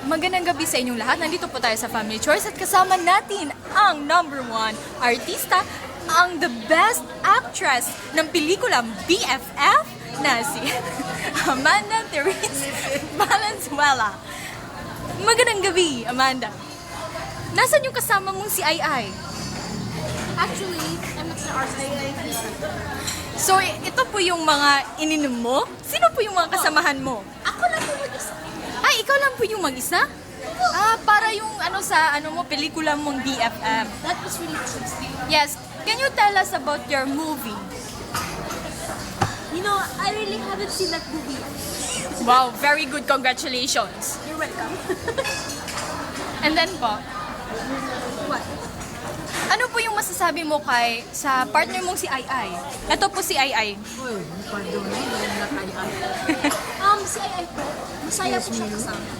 Magandang gabi sa inyong lahat. Nandito po tayo sa Family Choice at kasama natin ang #1 artista, ang the best actress ng pelikulang BFF na si Amanda Therese Valenzuela. Magandang gabi, Amanda. Nasaan yung kasama mong si Ai? Actually, I'm not the artist. So, ito po yung mga ininom mo? Sino po yung mga kasamahan mo? Ako lang po mag-isa. Ay, ikaw lang po yung mag-isa? Para yung mo, pelikula mong BFF. That was really interesting. Yes. Can you tell us about your movie? You know, I really haven't seen that movie yet. Wow, very good. Congratulations. You're welcome. And then po, What? ano po yung masasabi mo sa partner mong si Ai? Ito po si Ai. Si Ai po, masaya po siya kasama.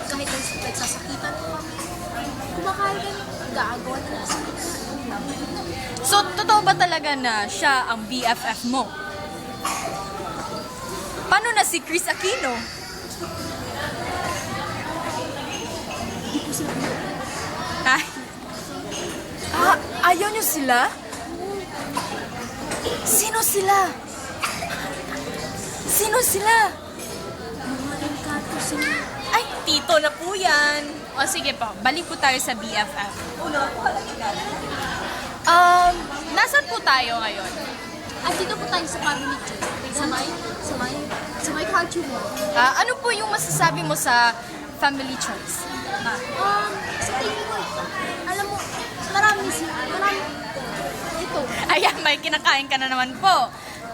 Kahit nagsasakitan po kami, kumakain kami, gagawa na lang sa So, totoo ba talaga na siya ang BFF mo? Paano na si Chris Aquino? Hindi po sila. Ay. Ayaw niyo sila? Sino sila? Sino sila? Mga engkanto sila. Ay, tito na po yan. O sige po, balik po tayo sa BFF. Nasaan po tayo ngayon? At dito po tayo sa family trip. Sa may cartoon mo. Ano po yung masasabi mo sa family choice? Sa tingin ko, alam mo, marami. Ito. Ayan, may kinakain ka na naman po.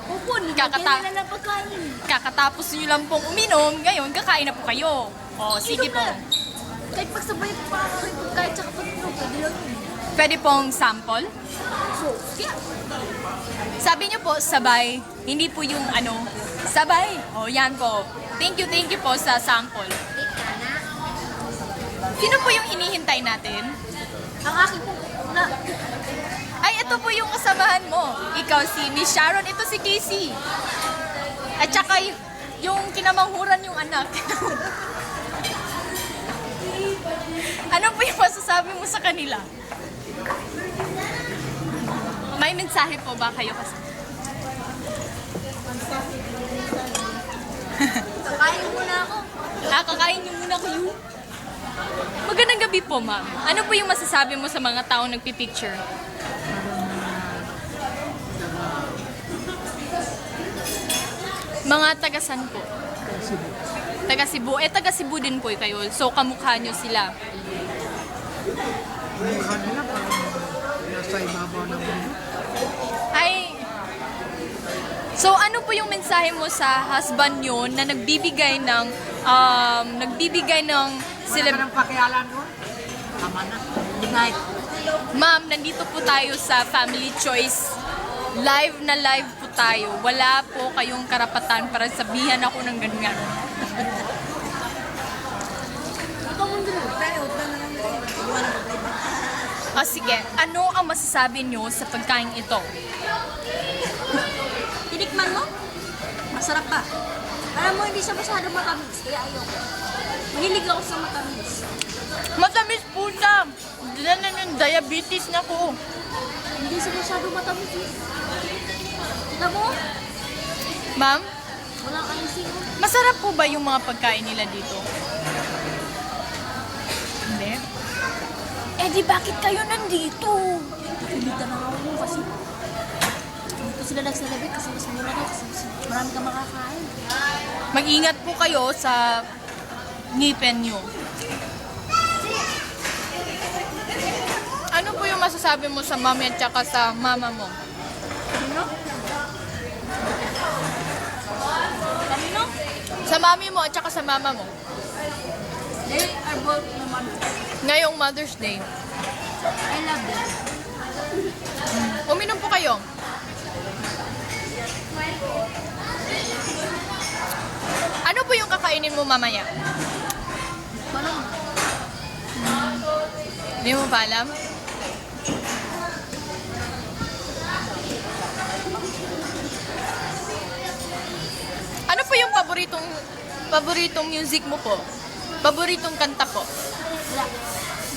Opo, nilagyan nila ng pagkain. Kakatapos nyo lang pong uminom, ngayon kakain na po kayo. O, sige po. Kahit pagsabay pa ako rin kahit tsaka pagtulog, pwede lang yun. Pwede pong sample? So, yeah. Sabi niyo po, sabay. Hindi po yung sabay. O, yan po. Thank you po sa sample. Sino po yung hinihintay natin? Ang aking po, Ay, ito po yung kasamahan mo. Ikaw si Miss Sharon, ito si Casey. At saka yung kinamanghuran yung anak. Ano po yung masasabi mo sa kanila? May mensahe po ba kayo kasi? kakain muna ako. Kakain niyo muna kayo. Magandang gabi po, ma'am. Ano po yung masasabi mo sa mga taong nagpipicture? Mga taga-san po? Taga Cebu. Taga Cebu din po kayo. So, kamukha nyo sila. Mukha nila parang nasa ibabaw ng mundo. Ay, so ano po yung mensahe mo sa husband nyo na nagbibigay ng Wala ka ng pakialam doon? Tama na. Good night. Ma'am, nandito po tayo sa Family Choice. Live na live po tayo. Wala po kayong karapatan para sabihan ako ng ganyan. Sige, ano ang masasabi nyo sa pagkain ito? Tinikman mo? Masarap ba? Alam mo, hindi siya masyado matamis, kaya ayoko. Mahilig ako sa matamis. Matamis po siya. Diyan na yung diabetes na ko. Hindi siya masyado matamis. Tignan mo, Ma'am, wala kang sino. masarap po ba yung mga pagkain nila dito? Hindi. Di bakit kayo nandito? Pilitan na ako kasi dito sila nag-celebrate kasi mas mura daw kasi marami kang makakain. Mag-ingat po kayo sa ngipin nyo. Ano po yung masasabi mo sa mami at saka sa mama mo? Sino? Kanino? Sa mami mo at saka sa mama mo. They are both naman. Ngayong Mother's Day. I love them. Uminom po kayo. Ano po yung kakainin mo mamaya? Paano? Hindi mo pa alam? Ano po yung paboritong music mo po? Paboritong kanta po? Wala.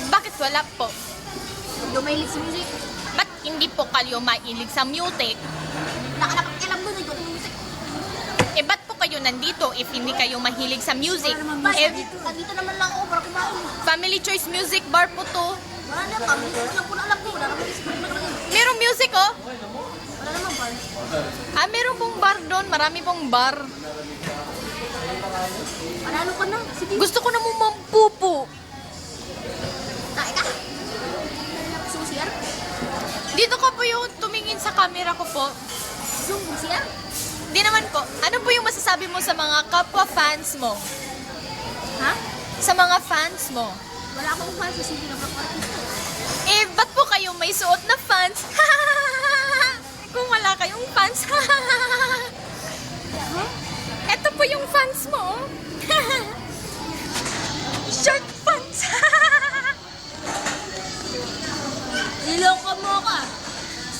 Bakit wala po? Dumahilig sa music. Ba't hindi po kayo mailig sa music? Nakakakilam doon, hindi ako music. Eh, ba't po kayo nandito if hindi kayo mahilig sa music? Basta, Eh, dito naman lang ako para kumain. Family Choice Music Bar po to. Wala na, pamilya ko lang po na alam ko. Wala naman music. Merong music, oh. Wala naman bar. Meron pong bar doon. Marami pong bar. Panalo ka na. Sige. Gusto ko na mo mampupo. Tae ka. Susiyar. Dito ka po yung tumingin sa camera ko po. Zoom, susiyar. Di naman po. Ano po yung masasabi mo sa mga kapwa fans mo? Ha? Sa mga fans mo? Wala akong fans kasi hindi naman ako artista. Eh, ba't po kayo may suot na fans? Kung wala kayong fans. Eto po yung fans mo. Short fans. Niloko mo ka.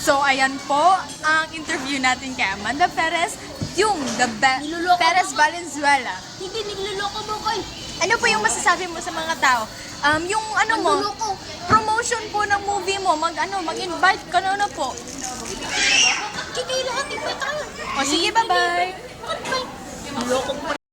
So, ayan po ang interview natin kay Amanda Perez, yung Niloloko Perez mo. Valenzuela. Hindi, niloloko mo ko eh. Ano po yung masasabi mo sa mga tao? Yung ano mo, Niloloko. promotion po ng movie mo, mag-invite ka na po. Sige, lahat. Invite tayo. O sige, bye-bye. Niloko mo.